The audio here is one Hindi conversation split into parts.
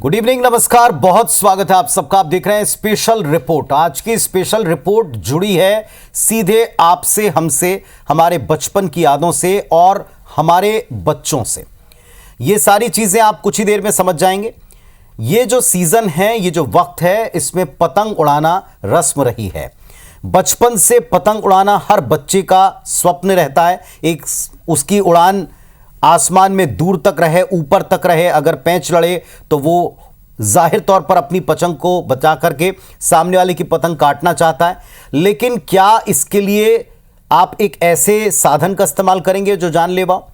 गुड इवनिंग, नमस्कार, बहुत स्वागत है आप सबका। आप देख रहे हैं स्पेशल रिपोर्ट। आज की स्पेशल रिपोर्ट जुड़ी है सीधे आपसे, हमसे, हमारे बचपन की यादों से और हमारे बच्चों से। ये सारी चीजें आप कुछ ही देर में समझ जाएंगे। ये जो सीजन है, ये जो वक्त है, इसमें पतंग उड़ाना रस्म रही है। बचपन से पतंग उड़ाना हर बच्चे का स्वप्न रहता है। एक उसकी उड़ान आसमान में दूर तक रहे, ऊपर तक रहे। अगर पैंच लड़े तो वो जाहिर तौर पर अपनी पतंग को बचा करके सामने वाले की पतंग काटना चाहता है। लेकिन क्या इसके लिए आप एक ऐसे साधन का इस्तेमाल करेंगे जो जानलेवा हो?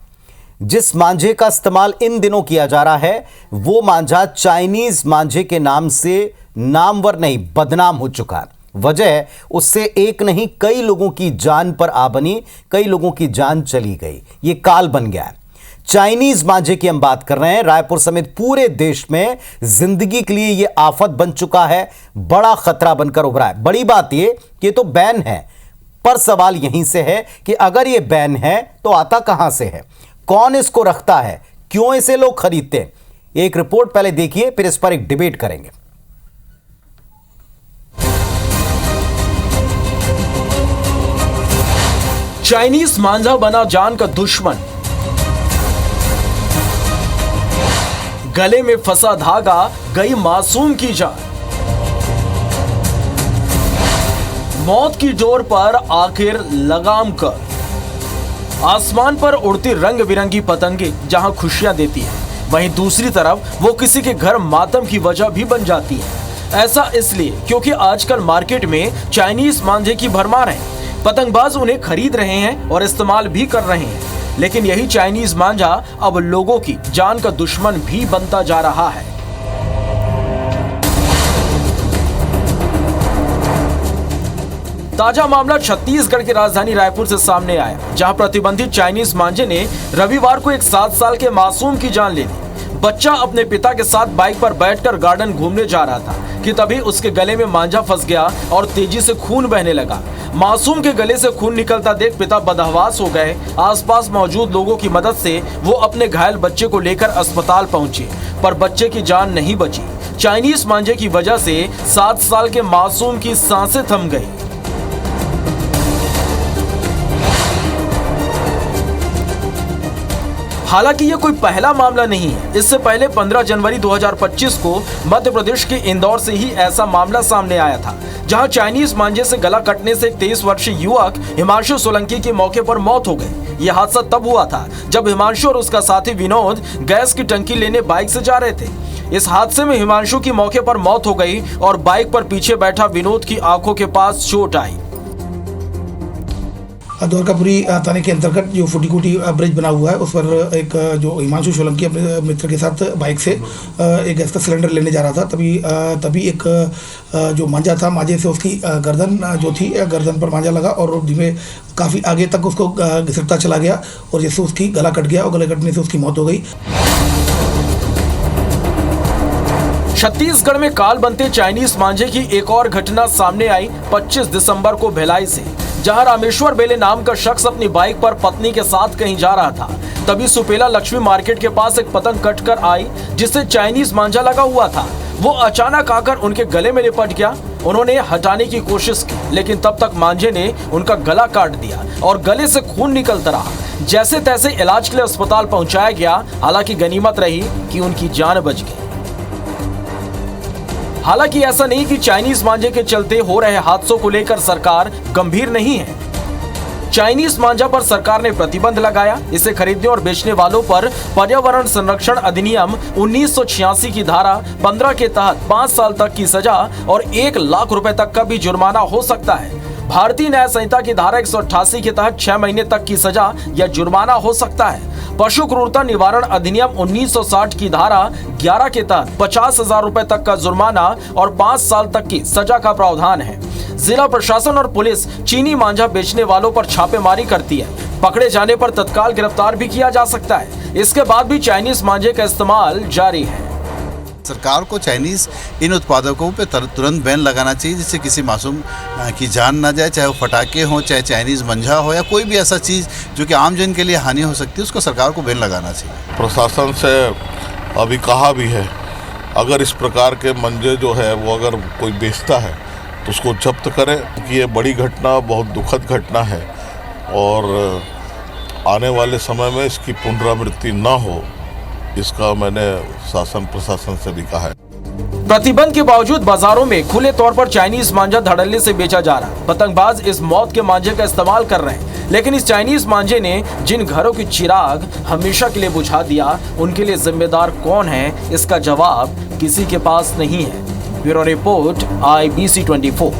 जिस मांझे का इस्तेमाल इन दिनों किया जा रहा है, वो मांझा चाइनीज मांझे के नाम से नामवर नहीं, बदनाम हो चुका है। वजह उससे एक नहीं, कई लोगों की जान पर आ बनी, कई लोगों की जान चली गई। ये काल बन गया है। चाइनीज मांझे की हम बात कर रहे हैं। रायपुर समेत पूरे देश में जिंदगी के लिए यह आफत बन चुका है, बड़ा खतरा बनकर उभरा है। बड़ी बात यह कि तो बैन है, पर सवाल यहीं से है कि अगर यह बैन है तो आता कहां से है, कौन इसको रखता है, क्यों इसे लोग खरीदते हैं। एक रिपोर्ट पहले देखिए, फिर इस पर एक डिबेट करेंगे। चाइनीज मांझा बना जान का दुश्मन, गले में फंसा धागा गई मासूम की जान। मौत की डोर पर आखिर लगाम कर। आसमान पर उड़ती रंग बिरंगी पतंगे जहां खुशियां देती है, वहीं दूसरी तरफ वो किसी के घर मातम की वजह भी बन जाती है। ऐसा इसलिए क्योंकि आजकल मार्केट में चाइनीज मांझे की भरमार है। पतंगबाज उन्हें खरीद रहे हैं और इस्तेमाल भी कर रहे हैं। लेकिन यही चाइनीज मांझा अब लोगों की जान का दुश्मन भी बनता जा रहा है। ताजा मामला छत्तीसगढ़ की राजधानी रायपुर से सामने आया, जहां प्रतिबंधित चाइनीज मांझे ने रविवार को एक 7 साल के मासूम की जान ले ली। बच्चा अपने पिता के साथ बाइक पर बैठकर गार्डन घूमने जा रहा था कि तभी उसके गले में मांझा फंस गया और तेजी से खून बहने लगा। मासूम के गले से खून निकलता देख पिता बदहवास हो गए। आसपास मौजूद लोगों की मदद से वो अपने घायल बच्चे को लेकर अस्पताल पहुंचे, पर बच्चे की जान नहीं बची। चाइनीज मांझे की वजह से 7 साल के मासूम की सांसें थम गई। हालांकि ये कोई पहला मामला नहीं है। इससे पहले 15 जनवरी 2025 को मध्य प्रदेश के इंदौर से ही ऐसा मामला सामने आया था, जहां चाइनीज मांझे से गला कटने से एक 23 वर्षीय युवक हिमांशु सोलंकी की मौके पर मौत हो गई। यह हादसा तब हुआ था जब हिमांशु और उसका साथी विनोद गैस की टंकी लेने बाइक से जा रहे थे। इस हादसे में हिमांशु की मौके पर मौत हो गई और बाइक पर पीछे बैठा विनोद की आंखों के पास चोट आई। द्वारकापुरी थाने के अंतर्गत जो फुटीकुटी ब्रिज बना हुआ है, उस पर एक जो हिमांशु सोलंकी अपने मित्र के साथ बाइक से एक गैस का सिलेंडर लेने जा रहा था। तभी एक जो मांझा था, मांझे से उसकी गर्दन जो थी, गर्दन पर मांझा लगा और धीमे काफ़ी आगे तक उसको घिसटता चला गया और जिससे उसकी गला कट गया और गले कटने से उसकी मौत हो गई। छत्तीसगढ़ में काल बनते चाइनीज मांझे की एक और घटना सामने आई 25 दिसंबर को भिलाई से, जहां रामेश्वर बेले नाम का शख्स अपनी बाइक पर पत्नी के साथ कहीं जा रहा था। तभी सुपेला लक्ष्मी मार्केट के पास एक पतंग कटकर आई, जिससे चाइनीज मांझा लगा हुआ था। वो अचानक आकर उनके गले में लिपट गया। उन्होंने हटाने की कोशिश की, लेकिन तब तक मांझे ने उनका गला काट दिया और गले से खून निकलता रहा। जैसे तैसे इलाज के लिए अस्पताल पहुंचाया गया। हालांकि गनीमत रही कि उनकी जान बच गई। हालांकि ऐसा नहीं कि चाइनीज मांझे के चलते हो रहे हादसों को लेकर सरकार गंभीर नहीं है। चाइनीज मांझा पर सरकार ने प्रतिबंध लगाया। इसे खरीदने और बेचने वालों पर पर्यावरण संरक्षण अधिनियम 1986 की धारा 15 के तहत 5 साल तक की सजा और 1 लाख रुपए तक का भी जुर्माना हो सकता है। भारतीय न्याय संहिता की धारा 188 के तहत 6 महीने तक की सजा या जुर्माना हो सकता है। पशु क्रूरता निवारण अधिनियम 1960 की धारा 11 के तहत 50,000 रुपए तक का जुर्माना और 5 साल तक की सजा का प्रावधान है। जिला प्रशासन और पुलिस चीनी मांझा बेचने वालों पर छापेमारी करती है। पकड़े जाने पर तत्काल गिरफ्तार भी किया जा सकता है। इसके बाद भी चाइनीज मांझे का इस्तेमाल जारी है। सरकार को चाइनीज़ इन उत्पादकों पे तुरंत बैन लगाना चाहिए, जिससे किसी मासूम की जान ना जाए, चाहे वो फटाके हों, चाहे चाइनीज़ मंझा हो या कोई भी ऐसा चीज़ जो कि आम जन के लिए हानि हो सकती है, उसको सरकार को बैन लगाना चाहिए। प्रशासन से अभी कहा भी है अगर इस प्रकार के मंजे जो है वो अगर कोई बेचता है तो उसको जब्त करें, क्योंकि ये बड़ी घटना, बहुत दुखद घटना है और आने वाले समय में इसकी पुनरावृत्ति न हो, इसका मैंने शासन प्रशासन से भी कहा है। प्रतिबंध के बावजूद बाजारों में खुले तौर पर चाइनीज मांझा धड़ल्ले से बेचा जा रहा है। पतंगबाज इस मौत के मांझे का इस्तेमाल कर रहे हैं, लेकिन इस चाइनीज मांझे ने जिन घरों की चिराग हमेशा के लिए बुझा दिया, उनके लिए जिम्मेदार कौन है, इसका जवाब किसी के पास नहीं है। Bureau report, IBC 24।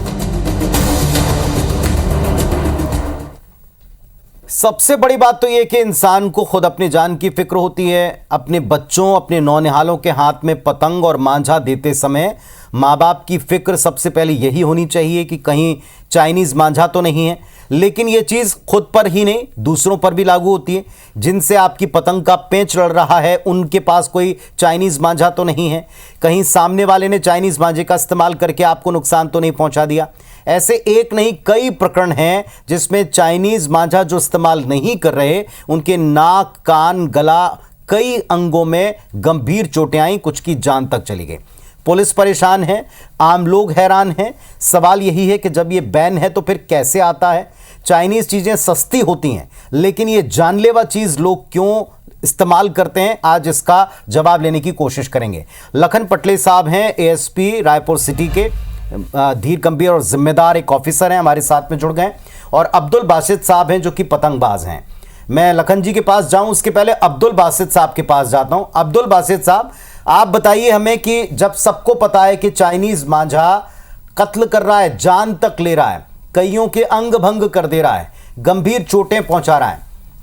सबसे बड़ी बात तो यह कि इंसान को खुद अपनी जान की फिक्र होती है। अपने बच्चों, अपने नौनिहालों के हाथ में पतंग और मांझा देते समय माँ बाप की फिक्र सबसे पहले यही होनी चाहिए कि कहीं चाइनीज़ मांझा तो नहीं है। लेकिन यह चीज़ खुद पर ही नहीं, दूसरों पर भी लागू होती है। जिनसे आपकी पतंग का पेंच लड़ रहा है, उनके पास कोई चाइनीज़ मांझा तो नहीं है, कहीं सामने वाले ने चाइनीज़ मांझे का इस्तेमाल करके आपको नुकसान तो नहीं पहुंचा दिया। ऐसे एक नहीं कई प्रकरण हैं जिसमें चाइनीज़ मांझा जो इस्तेमाल नहीं कर रहे, उनके नाक, कान, गला, कई अंगों में गंभीर चोटें आई, कुछ की जान तक चली गई। पुलिस परेशान है, आम लोग हैरान हैं। सवाल यही है कि जब ये बैन है तो फिर कैसे आता है? चाइनीज़ चीज़ें सस्ती होती हैं, लेकिन ये जानलेवा चीज़ लोग क्यों इस्तेमाल करते हैं? आज इसका जवाब लेने की कोशिश करेंगे। लखन पटले साहब हैं, ASP रायपुर सिटी के, धीर गंभीर और जिम्मेदार एक ऑफिसर हैं, हमारे साथ में जुड़ गए। और अब्दुल बासित साहब हैं जो कि पतंगबाज हैं। मैं लखन जी के पास जाऊं उसके पहले अब्दुल बासित साहब के पास जाता हूं। अब्दुल बासित साहब, आप बताइए हमें कि जब सबको पता है कि चाइनीज़ मांझा कत्ल कर रहा है, जान तक ले रहा है, कईयों के अंग भंग कर दे रहा है, गंभीर चोटें पहुंचा रहा है,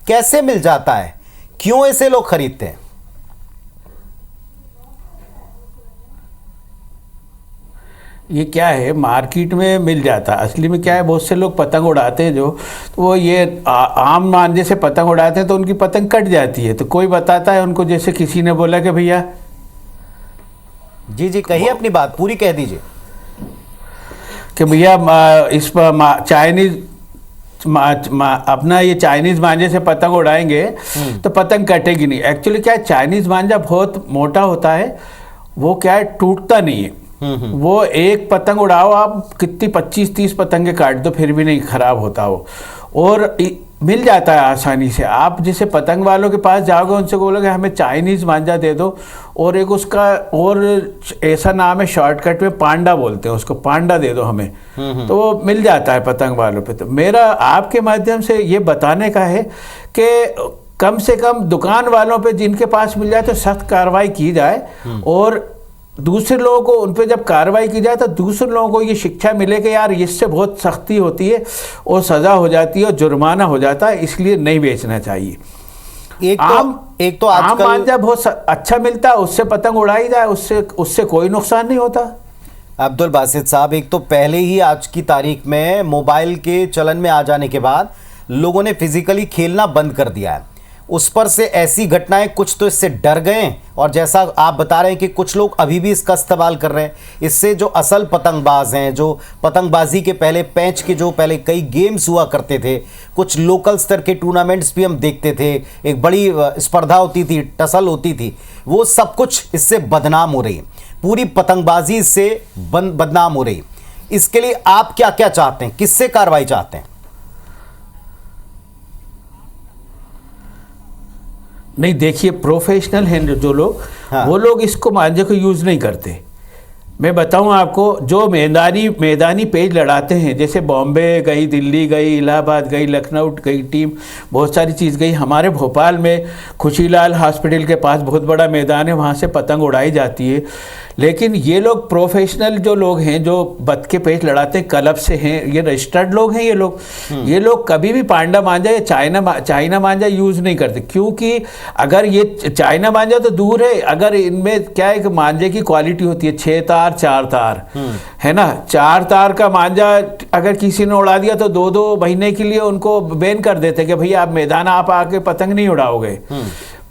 कैसे मिल जाता है? क्यों ऐसे लोग खरीदते हैं? ये क्या है, मार्केट में मिल जाता है। असली में क्या है, बहुत से लोग पतंग उड़ाते हैं जो, तो वो ये आम मांझे से पतंग उड़ाते हैं तो उनकी पतंग कट जाती है। तो कोई बताता है उनको, जैसे किसी ने बोला कि भैया, जी कहिए, अपनी बात पूरी कह दीजिए कि भैया इस पर चाइनीज अपना ये चाइनीज मांझे से पतंग उड़ाएंगे तो पतंग कटेगी नहीं। एक्चुअली क्या है, चाइनीज मांझा बहुत मोटा होता है, वो क्या है, टूटता नहीं है। वो एक पतंग उड़ाओ आप, कितनी 25-30 पतंगे काट दो फिर भी नहीं खराब होता वो, और मिल जाता है आसानी से। आप जैसे पतंग वालों के पास जाओगे, उनसे बोलोगे हमें चाइनीज़ मांझा दे दो, और एक उसका और ऐसा नाम है, शॉर्टकट में पांडा बोलते हैं उसको, पांडा दे दो हमें, तो वो मिल जाता है पतंग वालों पे। तो मेरा आपके माध्यम से ये बताने का है कि कम से कम दुकान वालों पे जिनके पास मिल जाए तो सख्त कार्रवाई की जाए, और दूसरे लोगों को उन पर जब कार्रवाई की जाए तो दूसरे लोगों को ये शिक्षा मिले कि यार इससे बहुत सख्ती होती है और सज़ा हो जाती है और जुर्माना हो जाता है, इसलिए नहीं बेचना चाहिए। एक तो आजकल आम मांझा बहुत अच्छा मिलता है, उससे पतंग उड़ाई जाए, उससे कोई नुकसान नहीं होता। अब्दुल बासित साहब, एक तो पहले ही आज की तारीख में मोबाइल के चलन में आ जाने के बाद लोगों ने फिजिकली खेलना बंद कर दिया है। उस पर से ऐसी घटनाएं, कुछ तो इससे डर गए, और जैसा आप बता रहे हैं कि कुछ लोग अभी भी इसका इस्तेमाल कर रहे हैं। इससे जो असल पतंगबाज हैं, जो पतंगबाजी के पहले पैंच के जो पहले कई गेम्स हुआ करते थे, कुछ लोकल स्तर के टूर्नामेंट्स भी हम देखते थे, एक बड़ी स्पर्धा होती थी, टसल होती थी, वो सब कुछ इससे बदनाम हो रही है। पूरी पतंगबाजी इससे बदनाम हो रही। इसके लिए आप क्या क्या चाहते हैं, किससे कार्रवाई चाहते हैं? नहीं, देखिए, प्रोफेशनल हैं जो लोग, हाँ। वो लोग इसको मांझे को यूज़ नहीं करते। मैं बताऊं आपको, जो मैदानी पेज लड़ाते हैं, जैसे बॉम्बे गई, दिल्ली गई, इलाहाबाद गई, लखनऊ गई टीम, बहुत सारी चीज़ गई। हमारे भोपाल में खुशीलाल हॉस्पिटल के पास बहुत बड़ा मैदान है, वहाँ से पतंग उड़ाई जाती है। लेकिन ये लोग प्रोफेशनल जो लोग हैं, जो बत के पेज लड़ाते हैं, क्लब से हैं, ये रजिस्टर्ड लोग हैं। ये लोग कभी भी पांडा मांझा या चाइना मांझा यूज़ नहीं करते, क्योंकि अगर ये चाइना मांझा तो दूर है, अगर इनमें क्या है कि मांझे की क्वालिटी होती है 6 तार 4 तार, है ना। 4 तार का मांझा अगर किसी ने उड़ा दिया तो 2-2 महीने के लिए उनको बैन कर देते कि भैया आप मैदान आप आके पतंग नहीं उड़ाओगे।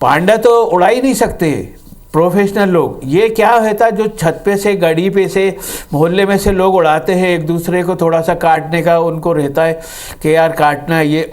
पांडा तो उड़ा ही नहीं सकते प्रोफेशनल लोग। ये क्या होता है, जो छत पे से, गड़ी पे से, मोहल्ले में से लोग उड़ाते हैं, एक दूसरे को थोड़ा सा काटने का उनको रहता है कि यार काटना है, ये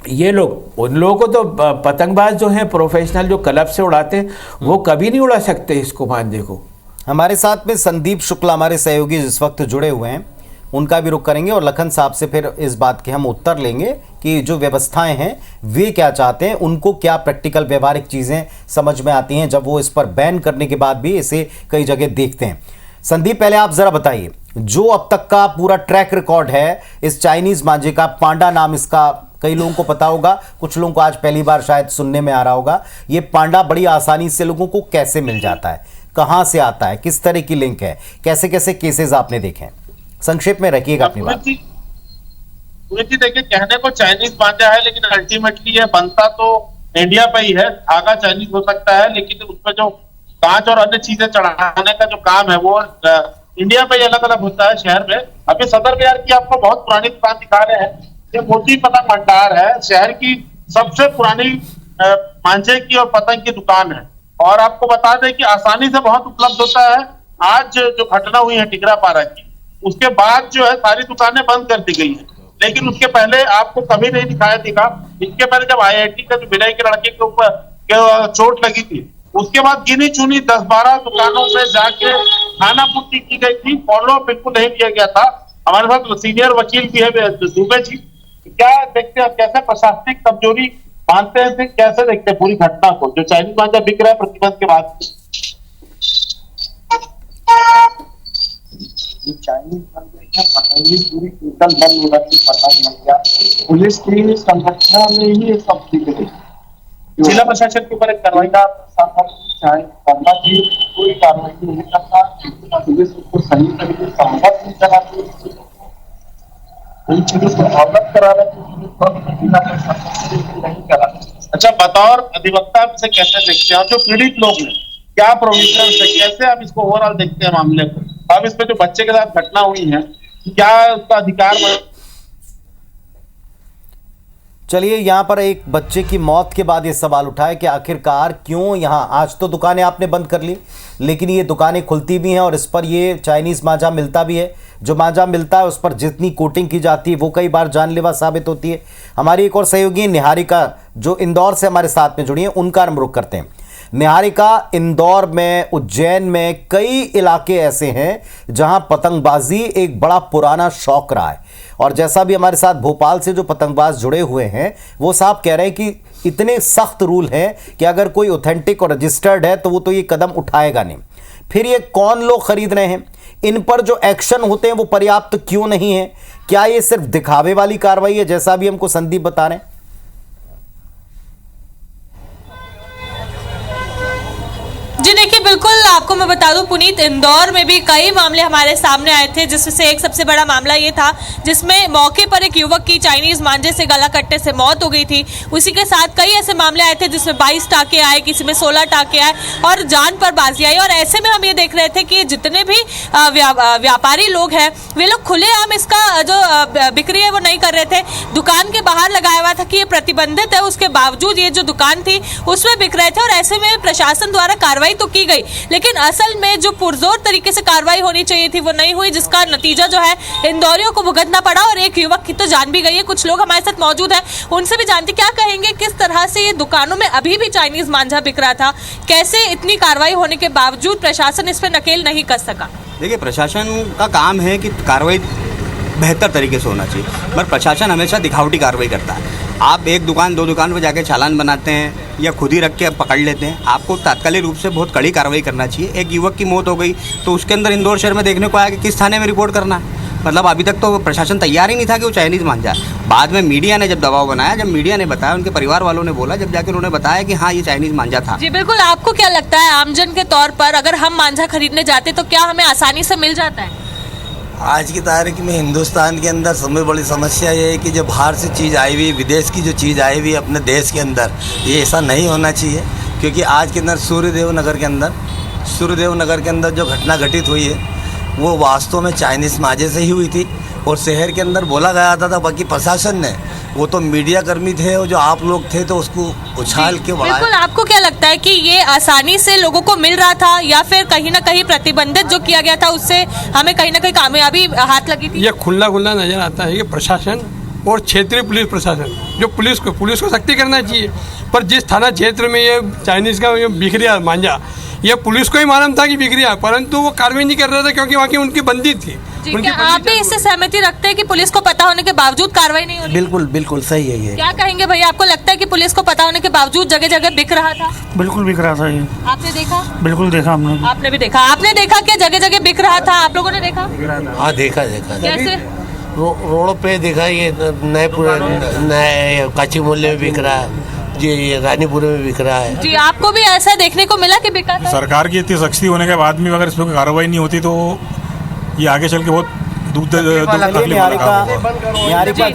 ये लोग, उन लोगों को तो पतंगबाज जो हैं प्रोफेशनल, जो क्लब से उड़ाते हैं, वो कभी नहीं उड़ा सकते इसको, मांझे को। हमारे साथ में संदीप शुक्ला हमारे सहयोगी इस वक्त जुड़े हुए हैं, उनका भी रुख करेंगे और लखन साहब से फिर इस बात के हम उत्तर लेंगे कि जो व्यवस्थाएं हैं वे क्या चाहते हैं, उनको क्या प्रैक्टिकल व्यवहारिक चीज़ें समझ में आती हैं जब वो इस पर बैन करने के बाद भी इसे कई जगह देखते हैं। संदीप, पहले आप ज़रा बताइए, जो अब तक का पूरा ट्रैक रिकॉर्ड है इस चाइनीज़ मांझे का, पांडा नाम इसका कई लोगों को पता होगा, कुछ लोगों को आज पहली बार शायद सुनने में आ रहा होगा। ये पांडा बड़ी आसानी से लोगों को कैसे मिल जाता है, कहाँ से आता है, किस तरह की लिंक है, कैसे कैसे केसेस आपने देखे हैं, संक्षेप में रखिएगा अपनी बात। देखिए, कहने को चाइनीज मांझा है, लेकिन अल्टीमेटली ये बनता तो इंडिया पे ही है। धागा चाइनीज हो सकता है, लेकिन उसमें जो कांच और अन्य चीजें चढ़ाने का जो काम है वो इंडिया पे अलग अलग होता है शहर में। अभी सदर बाजार की आपको बहुत पुरानी दुकान दिखा रहे हैं। ये मोती पतंग भंडार है, शहर की सबसे पुरानी मांझे की और पतंग की दुकान है। और आपको बता दें कि आसानी से बहुत उपलब्ध होता है। आज जो घटना हुई है टिकरा पारा की, उसके बाद जो है सारी दुकानें बंद कर दी गई है, लेकिन उसके पहले आपको कभी नहीं दिखाया दिखा। इसके पहले जब IIT का जो विनय के लड़के के ऊपर चोट लगी थी, उसके बाद गिनी चुनी 10-12 दुकानों में जाके खाना पूर्ति की गई थी, फॉलो बिल्कुल नहीं किया गया था। हमारे साथ सीनियर वकील भी है दुबे जी। क्या देखते हैं, कैसे प्रशासनिक कमजोरी मानते हैं, कैसे देखते हैं पूरी घटना को जो चाइनीज मांझा बिक रहा है प्रतिबंध के बाद? चाइनीज पतंगी पूरी टोटल बंद हो रही पतंग मंडिया, पुलिस की संरक्षण में ही ये सब दिख रही। जिला प्रशासन के ऊपर एक कार्रवाई का करना चाहिए, कोई कार्रवाई नहीं करता, पुलिस उसको सही तरीके से संपर्क नहीं कराती, इन चीजों को अवगत करा रहे नहीं करा। अच्छा, बतौर अधिवक्ता से कैसे देखते हैं, और जो पीड़ित लोग हैं क्या प्रोविजन है, कैसे आप इसको ओवरऑल देखते हैं मामले को? अब इसमें जो बच्चे के साथ घटना हुई है, क्या उसका अधिकार? चलिए, यहाँ पर एक बच्चे की मौत के बाद ये सवाल उठा है कि आखिरकार क्यों यहाँ, आज तो दुकानें आपने बंद कर ली, लेकिन ये दुकानें खुलती भी हैं और इस पर ये चाइनीज़ मांझा मिलता भी है। जो मांझा मिलता है उस पर जितनी कोटिंग की जाती है वो कई बार जानलेवा साबित होती है। हमारी एक और सहयोगी निहारिका जो इंदौर से हमारे साथ में जुड़ी हैं, उनका हम रुख करते हैं। निहारिका, इंदौर में, उज्जैन में कई इलाके ऐसे हैं जहां पतंगबाजी एक बड़ा पुराना शौक रहा है, और जैसा भी हमारे साथ भोपाल से जो पतंगबाज जुड़े हुए हैं वो साहब कह रहे हैं कि इतने सख्त रूल हैं कि अगर कोई ऑथेंटिक और रजिस्टर्ड है तो वो तो ये कदम उठाएगा नहीं। फिर ये कौन लोग खरीद रहे हैं, इन पर जो एक्शन होते हैं वो पर्याप्त क्यों नहीं है? क्या ये सिर्फ दिखावे वाली कार्रवाई है, जैसा भी हमको संदीप बता रहे हैं? जी देखिए, बिल्कुल आपको मैं बता दूं पुनीत, इंदौर में भी कई मामले हमारे सामने आए थे, जिसमें एक सबसे बड़ा मामला ये था जिसमें मौके पर एक युवक की चाइनीज मांझे से गला कटने से मौत हो गई थी। उसी के साथ कई ऐसे मामले आए थे जिसमें 22 टाके आए, किसी में 16 टाके आए और जान पर बाजी आई। और ऐसे में हम ये देख रहे थे कि जितने भी व्यापारी लोग हैं वे लोग खुलेआम इसका जो बिक्री है वो नहीं कर रहे थे। दुकान के बाहर लगाया हुआ था कि ये प्रतिबंधित है, उसके बावजूद ये जो दुकान थी उसमें बिक रहे थे। और ऐसे में प्रशासन द्वारा कार्रवाई तो की गई, लेकिन असल में जो पुरजोर तरीके से कार्रवाई होनी चाहिए थी वो नहीं हुई, जिसका नतीजा जो है इंदौरियों को भुगतना पड़ा और एक युवक की तो जान भी गई है। कुछ लोग हमारे साथ मौजूद हैं, उनसे भी जानते क्या कहेंगे, किस तरह से ये दुकानों में अभी भी चाइनीज मांझा बिक रहा था, कैसे इतनी कार्रवाई होने के बावजूद प्रशासन इस पर नकेल नहीं कस सका? देखिए, प्रशासन का काम है कि कार्रवाई बेहतर तरीके से होना चाहिए, पर प्रशासन हमेशा दिखावटी कार्रवाई करता है। आप एक दुकान दो दुकान पर जाके चालान बनाते हैं या खुद ही रख के पकड़ लेते हैं, आपको तात्कालिक रूप से बहुत कड़ी कार्रवाई करना चाहिए। एक युवक की मौत हो गई तो उसके अंदर इंदौर शहर में देखने को आया कि किस थाने में रिपोर्ट करना है। मतलब अभी तक तो प्रशासन तैयार ही नहीं था कि वो चाइनीज़ मांझा। बाद में मीडिया ने जब दबाव बनाया, जब मीडिया ने बताया, उनके परिवार वालों ने बोला, जब जाकर उन्होंने बताया कि हाँ ये चाइनीज़ मांझा था। जी बिल्कुल, आपको क्या लगता है आमजन के तौर पर अगर हम मांझा खरीदने जाते तो क्या हमें आसानी से मिल जाता है? आज की तारीख में हिंदुस्तान के अंदर सबसे बड़ी समस्या ये है कि जो बाहर से चीज़ आई हुई, विदेश की जो चीज़ आई हुई अपने देश के अंदर, ये ऐसा नहीं होना चाहिए। क्योंकि आज के अंदर सूर्यदेव नगर के अंदर जो घटना घटित हुई है वो वास्तव में चाइनीज़ मांझे से ही हुई थी और शहर के अंदर बोला गया था। बाकी प्रशासन ने, वो तो मीडिया कर्मी थे और जो आप लोग थे तो उसको उछाल के बढ़ाया। बिल्कुल, आपको क्या लगता है कि ये आसानी से लोगों को मिल रहा था या फिर कहीं ना कहीं प्रतिबंधित जो किया गया था उससे हमें कहीं ना कहीं कामयाबी हाथ लगी थी? ये खुला नजर आता है कि प्रशासन और क्षेत्रीय पुलिस प्रशासन, जो पुलिस को सख्ती करना चाहिए। पर जिस थाना क्षेत्र में ये चाइनीज़ का ये बिक रहा मांझा, ये पुलिस को ही मालूम था कि बिक रहा, परंतु वो कार्रवाई नहीं कर रहा था क्योंकि वहाँ की उनकी बंदी थी। क्या आप भी इससे सहमति रखते हैं कि पुलिस को पता होने के बावजूद कार्रवाई नहीं हो रही? बिल्कुल बिल्कुल सही है ये। क्या कहेंगे भैया, आपको लगता है कि पुलिस को पता होने के बावजूद जगह जगह बिक रहा था? बिल्कुल बिक रहा था ये। आपने देखा? बिल्कुल देखा हमने। आपने भी देखा? आपने देखा क्या जगह जगह बिक रहा था? आप लोगों ने देखा? हाँ देखा। कैसे? रोडों पे देखा, ये नए काची मोहल्ले में बिक रहा है जी, ये रानीपुरे में बिक रहा है जी। आपको भी ऐसा देखने को मिला कि बिका था? सरकार की इतनी सख्ती होने के बाद भी अगर इस पर कार्रवाई नहीं होती तो ये आगे चल के बहुत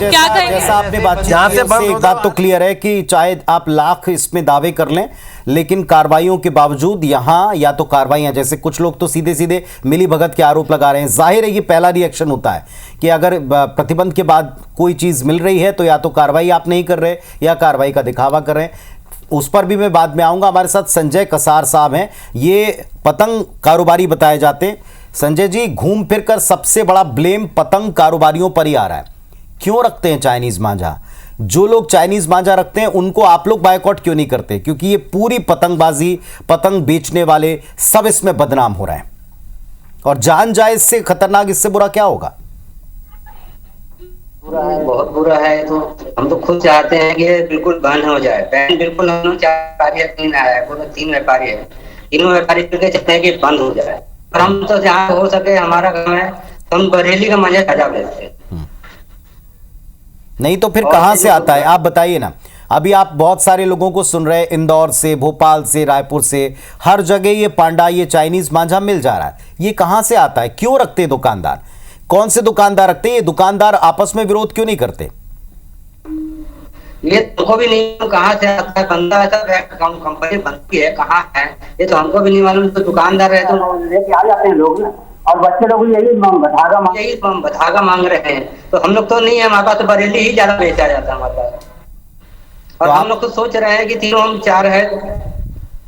जैसा आपने बात एक बात तो क्लियर है कि चाहे आप लाख इसमें दावे कर लें, लेकिन कार्रवाइयों के बावजूद यहाँ या तो कार्रवाइयां, जैसे कुछ लोग तो सीधे सीधे मिली भगत के आरोप लगा रहे हैं। जाहिर है ये पहला रिएक्शन होता है कि अगर प्रतिबंध के बाद कोई चीज मिल रही है तो या तो कार्रवाई आप नहीं कर रहे या कार्रवाई का दिखावा कर रहे हैं। उस पर भी मैं बाद में आऊंगा। हमारे साथ संजय कसार साहब हैं, ये पतंग कारोबारी बताए जाते हैं। संजय जी, घूम फिर कर सबसे बड़ा ब्लेम पतंग कारोबारियों पर ही आ रहा है। क्यों रखते हैं चाइनीज मांझा? जो लोग चाइनीज मांझा रखते हैं उनको आप लोग बायकॉट क्यों नहीं करते? क्योंकि ये पूरी पतंगबाजी, पतंग बेचने वाले सब इसमें बदनाम हो रहे हैं, और जान जाए इससे खतरनाक, इससे बुरा क्या होगा? बुरा है, बहुत बुरा है। तो हम तो खुद चाहते हैं कि बिल्कुल बैन हो जाए। बैन बिल्कुल हम चाहते हैं, 3 व्यापारी है, तीनों व्यापारी मिलकर चाहते हैं कि बंद हो जाए। और हम तो जहाँ हो सके, हमारा काम है, हम बरेली का मांझा ताजा बेचते हैं। नहीं तो फिर कहां से आता है? आप बताइए ना। अभी आप बहुत सारे लोगों को सुन रहे हैं, इंदौर से, भोपाल से, रायपुर से, हर जगह ये पांडा, ये चाइनीज मांझा मिल जा रहा है। ये कहां से आता है? क्यों रखते हैं दुकानदार? कौन से दुकानदार रखते हैं? ये दुकानदार आपस में विरोध क्यों नहीं करते? ये तुमको भी नहीं कहाँ से आता है बंदा, ऐसा कंपनी बनती है कहाँ है ये तो हमको भी नहीं मालूम। तो दुकानदार है तो लेके आ जाते हैं लोग ना, और बच्चे लोग यही बधागा मांग रहे हैं। तो हम लोग तो नहीं है, हमारे पास तो बरेली ही ज्यादा बेचा जाता है हमारे पास। और हम लोग तो सोच रहे हैं कि तीनों, हम 4 है,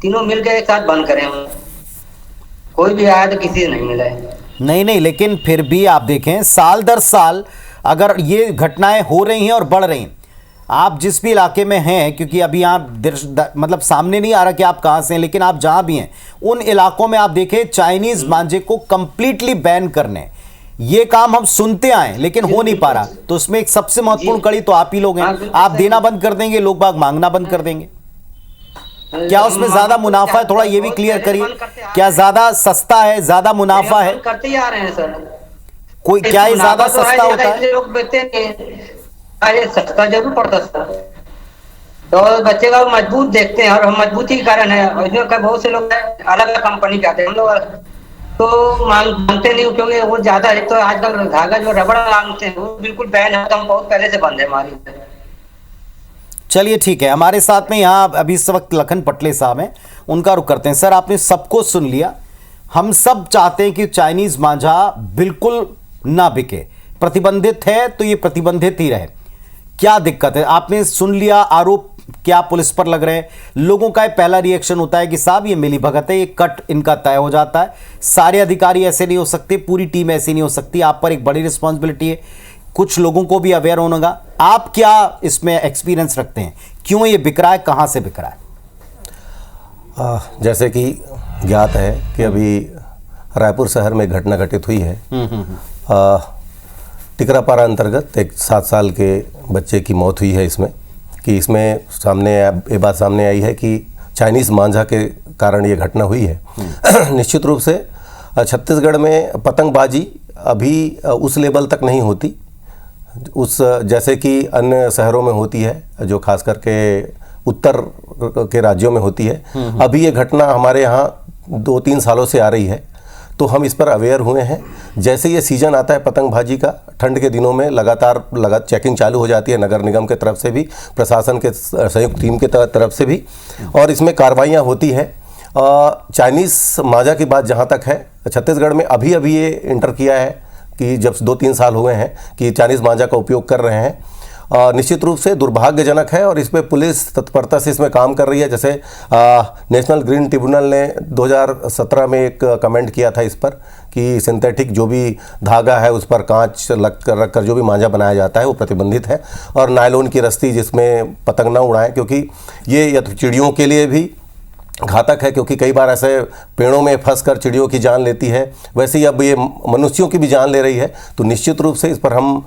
तीनों मिलकर एक साथ बंद करें। कोई भी आया तो किसी से नहीं मिला है। नहीं, लेकिन फिर भी आप देखें, साल दर साल अगर ये घटनाएं हो रही हैं और बढ़ रही हैं, आप जिस भी इलाके में हैं, क्योंकि अभी आप मतलब सामने नहीं आ रहा कि आप कहां से हैं, लेकिन आप जहां भी हैं उन इलाकों में आप देखें चाइनीज मांझे को कंप्लीटली बैन करने, ये काम हम सुनते आए लेकिन हो नहीं पा रहा। तो उसमें एक सबसे महत्वपूर्ण कड़ी तो आप ही लोग हैं। आप देना बंद कर देंगे, लोग बाग मांगना बंद कर देंगे। क्या उसमें ज्यादा मुनाफा है? थोड़ा ये भी क्लियर करिए। क्या ज्यादा सस्ता है, ज्यादा मुनाफा है? करते ही आ रहे हैं सर। कोई क्या ही ज्यादा सस्ता होता है? लोग बेचते हैं, अरे सस्ता जरूर पड़ता सर। तो बच्चे का मजबूत देखते हैं, और हम मजबूती के कारण है। इसमें बहुत से लोग अलग अलग कंपनी के आते हैं, हम लोग तो मांगते नहीं, क्योंकि वो ज्यादा है। तो आजकल धागा जो रबड़ मांगते हैं वो बिल्कुल बैन है, तो हम बहुत पहले से बंद है हमारी। चलिए ठीक है, हमारे साथ में यहाँ अभी इस वक्त लखन पटले साहब हैं, उनका रुख करते हैं। सर, आपने सबको सुन लिया। हम सब चाहते हैं कि चाइनीज मांझा बिल्कुल ना बिके, प्रतिबंधित है तो ये प्रतिबंधित ही रहे। क्या दिक्कत है? आपने सुन लिया, आरोप क्या पुलिस पर लग रहे हैं। लोगों का पहला रिएक्शन होता है कि साहब ये मिली भगत है, ये कट इनका तय हो जाता है। सारे अधिकारी ऐसे नहीं हो सकते, पूरी टीम ऐसी नहीं हो सकती, आप पर एक बड़ी रिस्पॉन्सिबिलिटी है। कुछ लोगों को भी अवेयर होना होगा। आप क्या इसमें एक्सपीरियंस रखते हैं? क्यों ये बिक रहा है, कहां से बिक रहा है? जैसे कि ज्ञात है कि अभी रायपुर शहर में घटना घटित हुई है। टिकरापारा अंतर्गत एक 7 साल के बच्चे की मौत हुई है इसमें। कि इसमें ये बात सामने आई है कि चाइनीज़ मांझा के कारण ये घटना हुई है। निश्चित रूप से छत्तीसगढ़ में पतंगबाजी अभी उस लेवल तक नहीं होती उस जैसे कि अन्य शहरों में होती है, जो खास करके उत्तर के राज्यों में होती है। अभी ये घटना हमारे यहाँ 2-3 सालों से आ रही है, तो हम इस पर अवेयर हुए हैं। जैसे ये सीज़न आता है पतंगबाजी का, ठंड के दिनों में लगातार चेकिंग चालू हो जाती है, नगर निगम के तरफ से भी, प्रशासन के संयुक्त टीम के तरफ से भी, और इसमें कार्रवाइयाँ होती है। चाइनीज़ मांझा की बात जहाँ तक है, छत्तीसगढ़ में अभी अभी ये इंटर किया है कि जब 2-3 साल हुए हैं कि चाइनीज़ मांझा का उपयोग कर रहे हैं, निश्चित रूप से दुर्भाग्यजनक है और इस पर पुलिस तत्परता से इसमें काम कर रही है। जैसे नेशनल ग्रीन ट्रिब्यूनल ने 2017 में एक कमेंट किया था इस पर कि सिंथेटिक जो भी धागा है उस पर कांच रख कर जो भी मांझा बनाया जाता है वो प्रतिबंधित है, और नायलॉन की रस्सी जिसमें पतंग न उड़ाएं, क्योंकि ये या तो चिड़ियों के लिए भी घातक है, क्योंकि कई बार ऐसे पेड़ों में फंसकर चिड़ियों की जान लेती है, वैसे ही अब ये मनुष्यों की भी जान ले रही है। तो निश्चित रूप से इस पर हम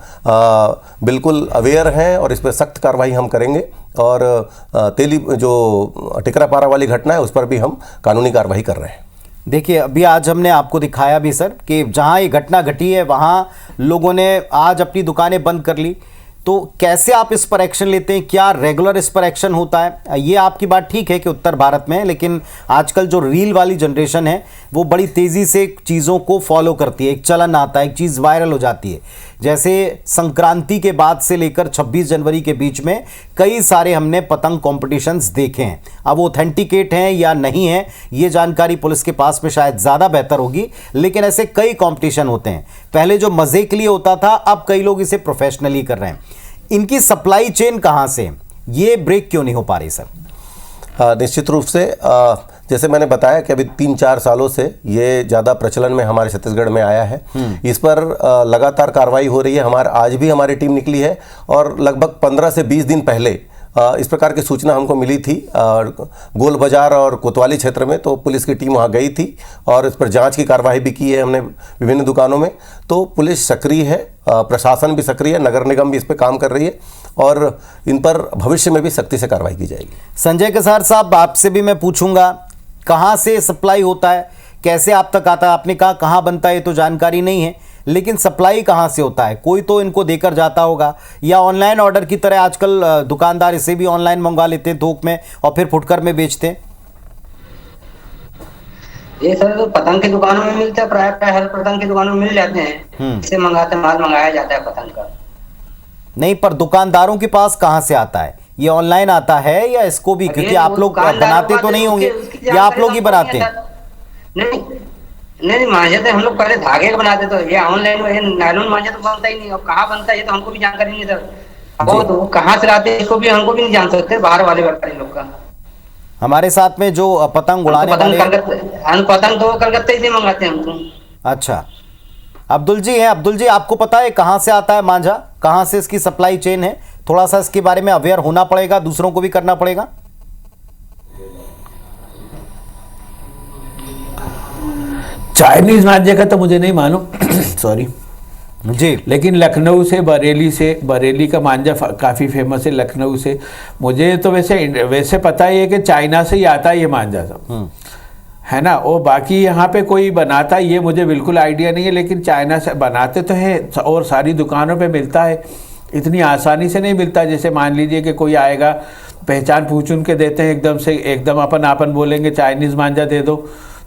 बिल्कुल अवेयर हैं और इस पर सख्त कार्रवाई हम करेंगे, और तेली जो टिकरापारा वाली घटना है उस पर भी हम कानूनी कार्रवाई कर रहे हैं। देखिए, अभी आज हमने आपको दिखाया भी सर कि जहां ये घटना घटी है वहां लोगों ने आज अपनी दुकानें बंद कर ली, तो कैसे आप इस पर एक्शन लेते हैं? क्या रेगुलर इस पर एक्शन होता है? ये आपकी बात ठीक है कि उत्तर भारत में है, लेकिन आजकल जो रील वाली जनरेशन है वो बड़ी तेज़ी से चीज़ों को फॉलो करती है, एक चलन आता है, एक चीज़ वायरल हो जाती है। जैसे संक्रांति के बाद से लेकर 26 जनवरी के बीच में कई सारे हमने पतंग कॉम्पिटिशन्स देखे हैं। अब ऑथेंटिकेट हैं या नहीं है ये जानकारी पुलिस के पास में शायद ज़्यादा बेहतर होगी, लेकिन ऐसे कई कॉम्पिटिशन होते हैं। पहले जो मज़े के लिए होता था, अब कई लोग इसे प्रोफेशनली कर रहे हैं। इनकी सप्लाई चेन कहाँ से, ये ब्रेक क्यों नहीं हो पा रही सर? निश्चित रूप से जैसे मैंने बताया कि अभी 3-4 सालों से ये ज़्यादा प्रचलन में हमारे छत्तीसगढ़ में आया है। इस पर लगातार कार्रवाई हो रही है। आज भी हमारी टीम निकली है और लगभग 15 से 20 दिन पहले इस प्रकार की सूचना हमको मिली थी गोल बाजार और कोतवाली क्षेत्र में, तो पुलिस की टीम वहाँ गई थी और इस पर जांच की कार्रवाई भी की है हमने विभिन्न दुकानों में। तो पुलिस सक्रिय है, प्रशासन भी सक्रिय है, नगर निगम भी इस पर काम कर रही है और इन पर भविष्य में भी सख्ती से कार्रवाई की जाएगी। संजय कसार साहब, आपसे भी मैं पूछूंगा, कहाँ से सप्लाई होता है, कैसे आप तक आता है? आपने कहा कहाँ बनता है ये तो जानकारी नहीं है, लेकिन सप्लाई कहाँ से होता है? कोई तो इनको देकर जाता होगा, या ऑनलाइन ऑर्डर की तरह आजकल दुकानदार इसे भी ऑनलाइन मंगवा लेते हैं थोक में और फिर फुटकर में बेचते हैं। ये सर तो पतंग की दुकानों में मिलता है, प्राय हर पतंग की दुकानों में मिल जाते हैं, इसे मंगाते माल मंगाया जाता है पतंग का। नहीं, पर दुकानदारों के पास कहाँ से आता है? ये ऑनलाइन आता है या इसको भी, क्योंकि आप लोग बनाते तो नहीं होंगे या आप लोग ही बनाते हैं? नहीं, मांझा तो हम लोग पहले धागे का बनाते, तो ये ऑनलाइन नायलॉन मांझा तो बनता ही नहीं। और कहाँ बनता है ये तो हमको भी जानकारी नहीं सर, वो तो कहाँ से लाते हैं इसको भी हमको भी नहीं जान सकते, बाहर वाले व्यापारी लोग का। हमारे साथ में जो पतंग उड़ाने वाले पतंग तो कलकत्ते से मंगाते हैं हमको। अच्छा, अब्दुल जी हैं। अब्दुल जी, आपको पता है कहाँ से आता है मांझा, कहाँ से इसकी सप्लाई चेन है? थोड़ा सा इसके बारे में अवेयर होना पड़ेगा, दूसरों को भी करना पड़ेगा। चाइनीज मांझे का तो मुझे नहीं मालूम सॉरी जी, लेकिन लखनऊ से, बरेली का मांझा काफ़ी फेमस है लखनऊ से। मुझे तो वैसे पता ही है कि चाइना से ही आता है ये मांझा सब, है ना। और बाकी यहाँ पे कोई बनाता है ये मुझे बिल्कुल आइडिया नहीं है, लेकिन चाइना से बनाते तो हैं और सारी दुकानों पे मिलता है। इतनी आसानी से नहीं मिलता, जैसे मान लीजिए कि कोई आएगा पहचान पूछ के देते हैं एकदम से, एकदम अपन बोलेंगे चाइनीज़ मांझा दे दो,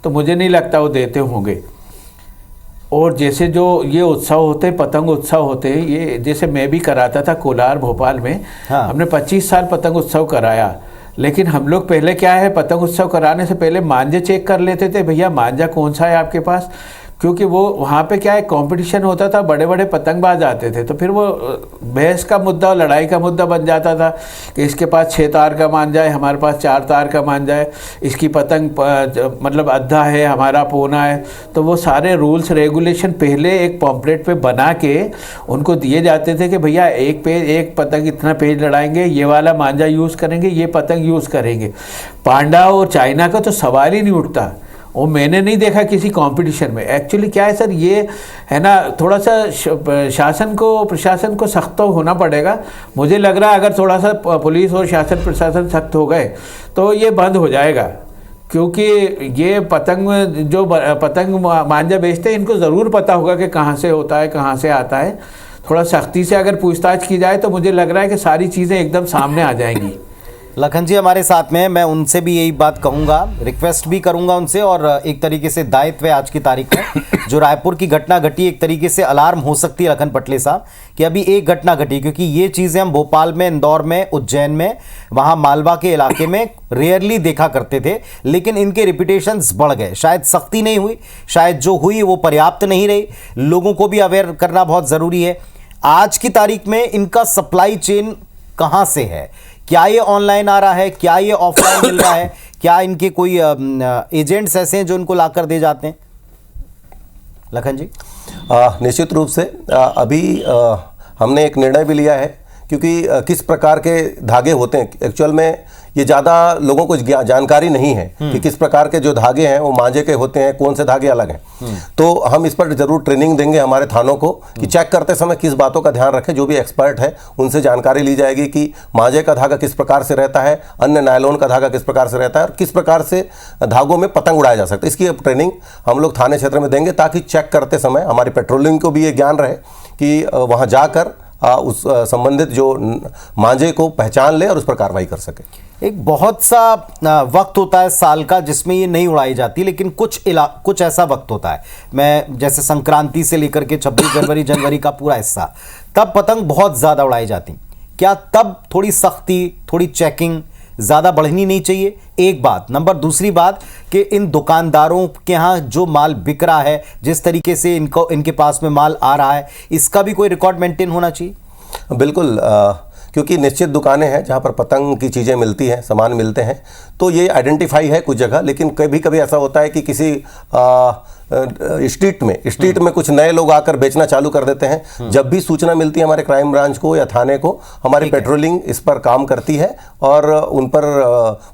तो मुझे नहीं लगता वो देते होंगे। और जैसे जो ये उत्सव होते हैं, पतंग उत्सव होते हैं, ये जैसे मैं भी कराता था कोलार भोपाल में। हाँ। हमने 25 साल पतंग उत्सव कराया, लेकिन हम लोग पहले क्या है, पतंग उत्सव कराने से पहले मांझे चेक कर लेते थे, भैया मांझा कौन सा है आपके पास, क्योंकि वो वहाँ पे क्या है कंपटीशन होता था, बड़े बड़े पतंगबाज आते थे, तो फिर वो बहस का मुद्दा, लड़ाई का मुद्दा बन जाता था कि इसके पास 6 तार का मांझा है, हमारे पास 4 तार का मांझा है, इसकी पतंग मतलब अद्धा है, हमारा पौना है। तो वो सारे रूल्स रेगुलेशन पहले एक पॉम्पलेट पे बना के उनको दिए जाते थे कि भैया एक पतंग इतना पेज लड़ाएंगे, ये वाला मांझा यूज़ करेंगे, ये पतंग यूज़ करेंगे। पांडा और चाइना का तो सवाल ही नहीं उठता, वो मैंने नहीं देखा किसी कंपटीशन में। एक्चुअली क्या है सर, ये है ना, थोड़ा सा प्रशासन को सख्त तो होना पड़ेगा। मुझे लग रहा है अगर थोड़ा सा पुलिस और शासन प्रशासन सख्त हो गए तो ये बंद हो जाएगा, क्योंकि ये पतंग मांझा बेचते हैं, इनको ज़रूर पता होगा कि कहाँ से होता है, कहाँ से आता है। थोड़ा सख्ती से अगर पूछताछ की जाए तो मुझे लग रहा है कि सारी चीज़ें एकदम सामने आ जाएंगी। लखन जी हमारे साथ में, मैं उनसे भी यही बात कहूँगा, रिक्वेस्ट भी करूँगा उनसे, और एक तरीके से दायित्व है आज की तारीख में। जो रायपुर की घटना घटी, एक तरीके से अलार्म हो सकती है लखन पटले साहब कि अभी एक घटना घटी, क्योंकि ये चीज़ें हम भोपाल में, इंदौर में, उज्जैन में, वहाँ मालवा के इलाके में रेयरली देखा करते थे, लेकिन इनके रिपीटेशंस बढ़ गए। शायद सख्ती नहीं हुई, शायद जो हुई वो पर्याप्त नहीं रही। लोगों को भी अवेयर करना बहुत ज़रूरी है। आज की तारीख में इनका सप्लाई चेन कहां से है? क्या ये ऑनलाइन आ रहा है, क्या ये ऑफलाइन मिल रहा है, क्या इनके कोई एजेंट्स ऐसे हैं जो इनको लाकर दे जाते हैं? लखन जी। निश्चित रूप से अभी हमने एक निर्णय भी लिया है, क्योंकि किस प्रकार के धागे होते हैं एक्चुअल में ये ज़्यादा लोगों को जानकारी नहीं है कि किस प्रकार के जो धागे हैं वो मांझे के होते हैं, कौन से धागे अलग हैं। तो हम इस पर जरूर ट्रेनिंग देंगे हमारे थानों को कि चेक करते समय किस बातों का ध्यान रखें। जो भी एक्सपर्ट है उनसे जानकारी ली जाएगी कि मांझे का धागा किस प्रकार से रहता है, अन्य नायलॉन का धागा किस प्रकार से रहता है और किस प्रकार से धागों में पतंग उड़ाया जा सकता है। इसकी ट्रेनिंग हम लोग थाने क्षेत्र में देंगे ताकि चेक करते समय हमारी पेट्रोलिंग को भी ये ज्ञान रहे कि वहाँ जाकर उस संबंधित जो मांझे को पहचान ले और उस पर कार्रवाई कर सके। एक बहुत सा वक्त होता है साल का जिसमें ये नहीं उड़ाई जाती, लेकिन कुछ ऐसा वक्त होता है, मैं जैसे संक्रांति से लेकर के 26 जनवरी का पूरा हिस्सा, तब पतंग बहुत ज़्यादा उड़ाई जाती। क्या तब थोड़ी सख्ती, थोड़ी चेकिंग ज़्यादा बढ़नी नहीं चाहिए? एक बात। नंबर दूसरी बात कि इन दुकानदारों के यहाँ जो माल बिक रहा है, जिस तरीके से इनके पास में माल आ रहा है, इसका भी कोई रिकॉर्ड मेंटेन होना चाहिए। बिल्कुल, क्योंकि निश्चित दुकानें हैं जहाँ पर पतंग की चीज़ें मिलती हैं, सामान मिलते हैं, तो ये आइडेंटिफाई है कुछ जगह। लेकिन कभी कभी ऐसा होता है कि किसी स्ट्रीट में कुछ नए लोग आकर बेचना चालू कर देते हैं। जब भी सूचना मिलती है हमारे क्राइम ब्रांच को या थाने को, हमारी पेट्रोलिंग इस पर काम करती है और उन पर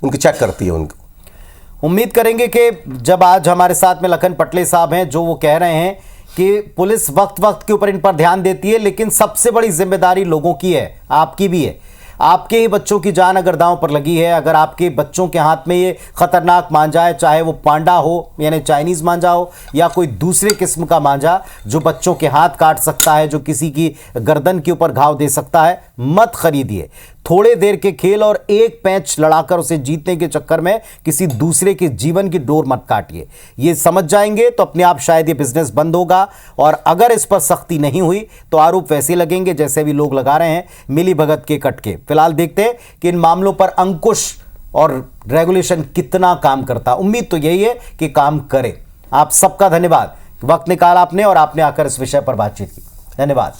उनकी चेक करती है उनको। उम्मीद करेंगे कि जब आज हमारे साथ में लखन पटले साहब हैं, जो वो कह रहे हैं कि पुलिस वक्त वक्त के ऊपर इन पर ध्यान देती है, लेकिन सबसे बड़ी जिम्मेदारी लोगों की है, आपकी भी है। आपके ही बच्चों की जान अगर दांव पर लगी है, अगर आपके बच्चों के हाथ में ये खतरनाक मांझा है, चाहे वो पांडा हो यानी चाइनीज मांझा हो या कोई दूसरे किस्म का मांझा जो बच्चों के हाथ काट सकता है, जो किसी की गर्दन के ऊपर घाव दे सकता है, मत खरीदिए। थोड़े देर के खेल और एक पैंच लड़ाकर उसे जीतने के चक्कर में किसी दूसरे के जीवन की डोर मत काटिए। ये समझ जाएंगे तो अपने आप शायद ये बिजनेस बंद होगा, और अगर इस पर सख्ती नहीं हुई तो आरोप वैसे लगेंगे जैसे भी लोग लगा रहे हैं, मिली भगत के कटके। फिलहाल देखते हैं कि इन मामलों पर अंकुश और रेगुलेशन कितना काम करता। उम्मीद तो यही है कि काम करे। आप सबका धन्यवाद, वक्त निकाला आपने और आपने आकर इस विषय पर बातचीत की। धन्यवाद।